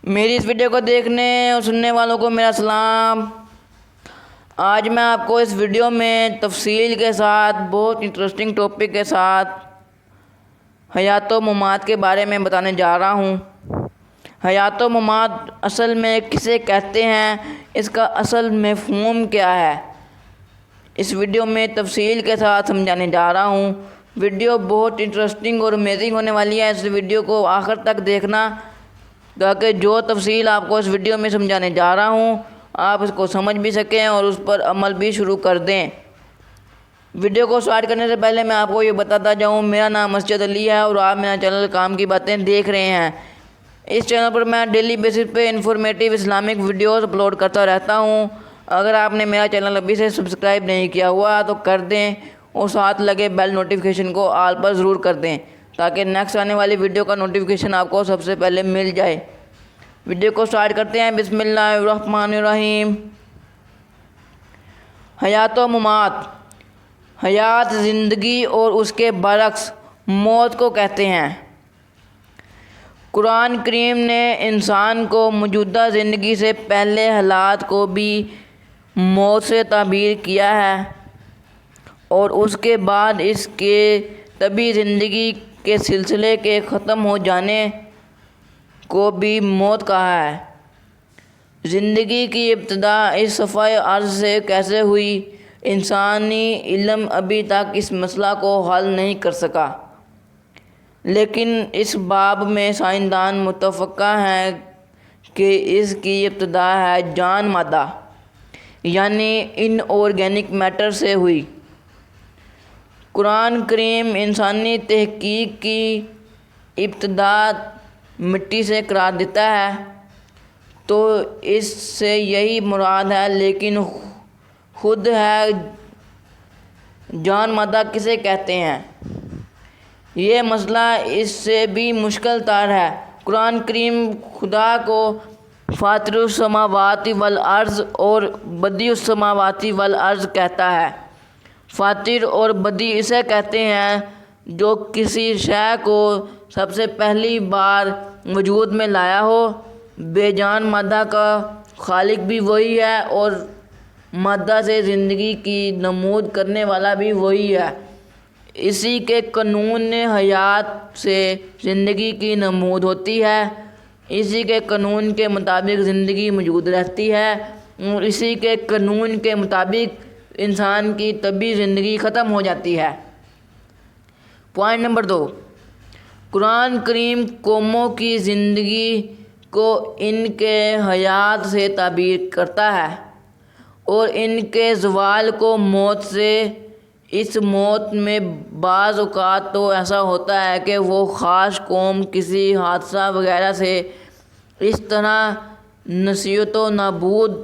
میری اس ویڈیو کو دیکھنے اور سننے والوں کو میرا سلام۔ آج میں آپ کو اس ویڈیو میں تفصیل کے ساتھ بہت انٹرسٹنگ ٹاپک کے ساتھ حیات و ممات کے بارے میں بتانے جا رہا ہوں۔ حیات و ممات اصل میں کسے کہتے ہیں، اس کا اصل مفہوم کیا ہے، اس ویڈیو میں تفصیل کے ساتھ سمجھانے جا رہا ہوں۔ ویڈیو بہت انٹرسٹنگ اور امیزنگ ہونے والی ہے، اس ویڈیو کو آخر تک دیکھنا تاکہ جو تفصیل آپ کو اس ویڈیو میں سمجھانے جا رہا ہوں آپ اس کو سمجھ بھی سکیں اور اس پر عمل بھی شروع کر دیں۔ ویڈیو کو سٹارٹ کرنے سے پہلے میں آپ کو یہ بتاتا جاؤں، میرا نام مسجد علی ہے اور آپ میرا چینل کام کی باتیں دیکھ رہے ہیں۔ اس چینل پر میں ڈیلی بیسس پہ انفارمیٹیو اسلامک ویڈیوز اپلوڈ کرتا رہتا ہوں۔ اگر آپ نے میرا چینل ابھی سے سبسکرائب نہیں کیا ہوا تو کر دیں اور ساتھ لگے بیل نوٹیفیکیشن کو آل پر ضرور کر دیں تاکہ نیکسٹ آنے والی ویڈیو کا نوٹیفیکیشن آپ کو سب سے پہلے مل جائے۔ ویڈیو کو سٹارٹ کرتے ہیں۔ بسم اللہ الرحمن الرحیم۔ حیات و ممات۔ حیات زندگی اور اس کے برعکس موت کو کہتے ہیں۔ قرآن کریم نے انسان کو موجودہ زندگی سے پہلے حالات کو بھی موت سے تعبیر کیا ہے اور اس کے بعد اس کے طبعی زندگی کے سلسلے کے ختم ہو جانے کو بھی موت کہا ہے۔ زندگی کی ابتدا اس صفحۂ ارض سے کیسے ہوئی، انسانی علم ابھی تک اس مسئلہ کو حل نہیں کر سکا، لیکن اس باب میں سائنسدان متفق ہیں کہ اس کی ابتدا ہے جان مادہ یعنی ان آرگینک میٹر سے ہوئی۔ قرآن کریم انسانی تحقیق کی ابتدا مٹی سے قرار دیتا ہے تو اس سے یہی مراد ہے، لیکن خود ہے جان مادہ کسے کہتے ہیں، یہ مسئلہ اس سے بھی مشکل تر ہے۔ قرآن کریم خدا کو فاطر السماوات والارض اور بدیع السماوات والارض کہتا ہے۔ فاطر اور بدیع اسے کہتے ہیں جو کسی شے کو سب سے پہلی بار وجود میں لایا ہو۔ بے جان مادہ کا خالق بھی وہی ہے اور مادہ سے زندگی کی نمود کرنے والا بھی وہی ہے۔ اسی کے قانون حیات سے زندگی کی نمود ہوتی ہے، اسی کے قانون کے مطابق زندگی موجود رہتی ہے اور اسی کے قانون کے مطابق انسان کی طبعی زندگی ختم ہو جاتی ہے۔ پوائنٹ نمبر 2، قرآن کریم قوموں کی زندگی کو ان کے حیات سے تعبیر کرتا ہے اور ان کے زوال کو موت سے۔ اس موت میں بعض اوقات تو ایسا ہوتا ہے کہ وہ خاص قوم کسی حادثہ وغیرہ سے اس طرح نیست و نابود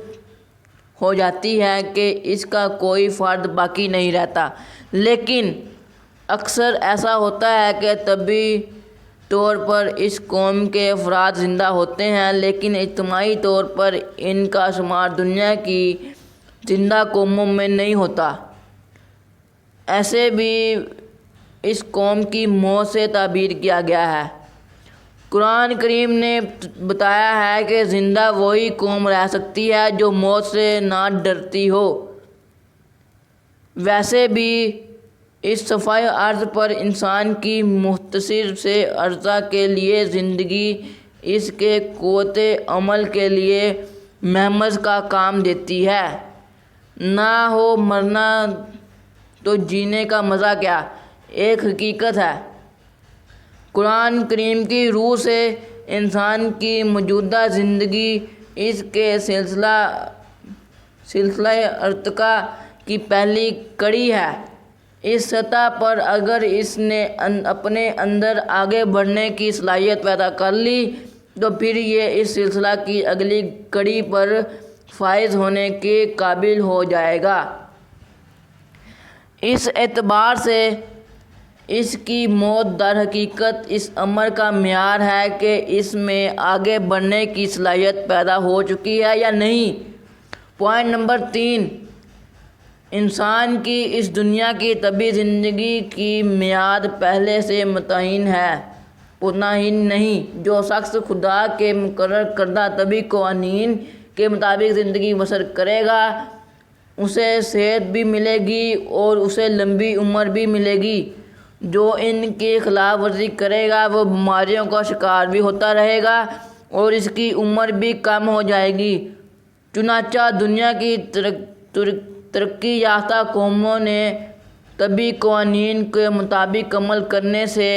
ہو جاتی ہے کہ اس کا کوئی فرد باقی نہیں رہتا، لیکن اکثر ایسا ہوتا ہے کہ طبعی طور پر اس قوم کے افراد زندہ ہوتے ہیں لیکن اجتماعی طور پر ان کا شمار دنیا کی زندہ قوموں میں نہیں ہوتا۔ ایسے بھی اس قوم کی موت سے تعبیر کیا گیا ہے۔ قرآن کریم نے بتایا ہے کہ زندہ وہی قوم رہ سکتی ہے جو موت سے نہ ڈرتی ہو۔ ویسے بھی اس صفحۂ ارض پر انسان کی مختصر سے عرصہ کے لیے زندگی اس کے قوت عمل کے لیے محمد کا کام دیتی ہے۔ نہ ہو مرنا تو جینے کا مزہ کیا، ایک حقیقت ہے۔ قرآن کریم کی روح سے انسان کی موجودہ زندگی اس کے سلسلہ ارتقاء کی پہلی کڑی ہے۔ اس سطح پر اگر اس نے اپنے اندر آگے بڑھنے کی صلاحیت پیدا کر لی تو پھر یہ اس سلسلہ کی اگلی کڑی پر فائز ہونے کے قابل ہو جائے گا۔ اس اعتبار سے اس کی موت در حقیقت اس امر کا معیار ہے کہ اس میں آگے بڑھنے کی صلاحیت پیدا ہو چکی ہے یا نہیں۔ پوائنٹ نمبر 3، انسان کی اس دنیا کی طبعی زندگی کی میعاد پہلے سے متعین ہے۔ اتنا ہی نہیں، جو شخص خدا کے مقرر کردہ طبی قوانین کے مطابق زندگی بسر کرے گا اسے صحت بھی ملے گی اور اسے لمبی عمر بھی ملے گی۔ جو ان کی خلاف ورزی کرے گا وہ بیماریوں کا شکار بھی ہوتا رہے گا اور اس کی عمر بھی کم ہو جائے گی۔ چنانچہ دنیا کی ترقی یافتہ قوموں نے طبی قوانین کے مطابق عمل کرنے سے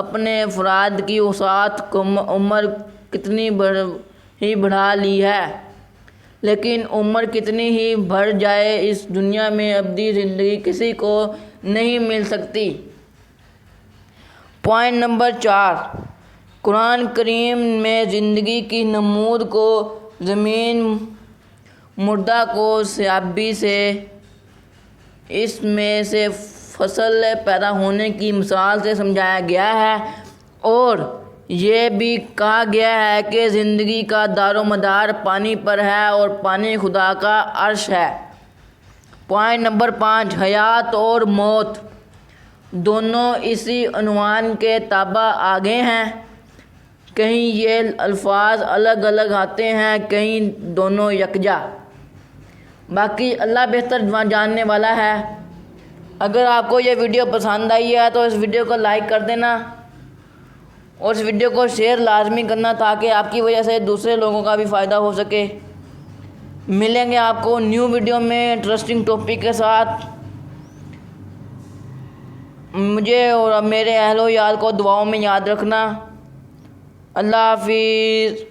اپنے افراد کی اوسط عمر کتنی ہی بڑھا لی ہے، لیکن عمر کتنی ہی بڑھ جائے اس دنیا میں ابدی زندگی کسی کو نہیں مل سکتی۔ پوائنٹ نمبر 4، قرآن کریم میں زندگی کی نمود کو زمین مردہ کو سیابی سے، اس میں سے فصل پیدا ہونے کی مثال سے سمجھایا گیا ہے، اور یہ بھی کہا گیا ہے کہ زندگی کا دار و مدار پانی پر ہے اور پانی خدا کا عرش ہے۔ پوائنٹ نمبر 5، حیات اور موت دونوں اسی عنوان کے تابع آگے ہیں، کہیں یہ الفاظ الگ الگ آتے ہیں، کہیں دونوں یکجا۔ باقی اللہ بہتر جاننے والا ہے۔ اگر آپ کو یہ ویڈیو پسند آئی ہے تو اس ویڈیو کو لائک کر دینا اور اس ویڈیو کو شیئر لازمی کرنا تاکہ آپ کی وجہ سے دوسرے لوگوں کا بھی فائدہ ہو سکے۔ ملیں گے آپ کو نیو ویڈیو میں انٹرسٹنگ ٹاپک کے ساتھ۔ مجھے اور میرے اہل و عیال کو دعاؤں میں یاد رکھنا۔ اللہ حافظ۔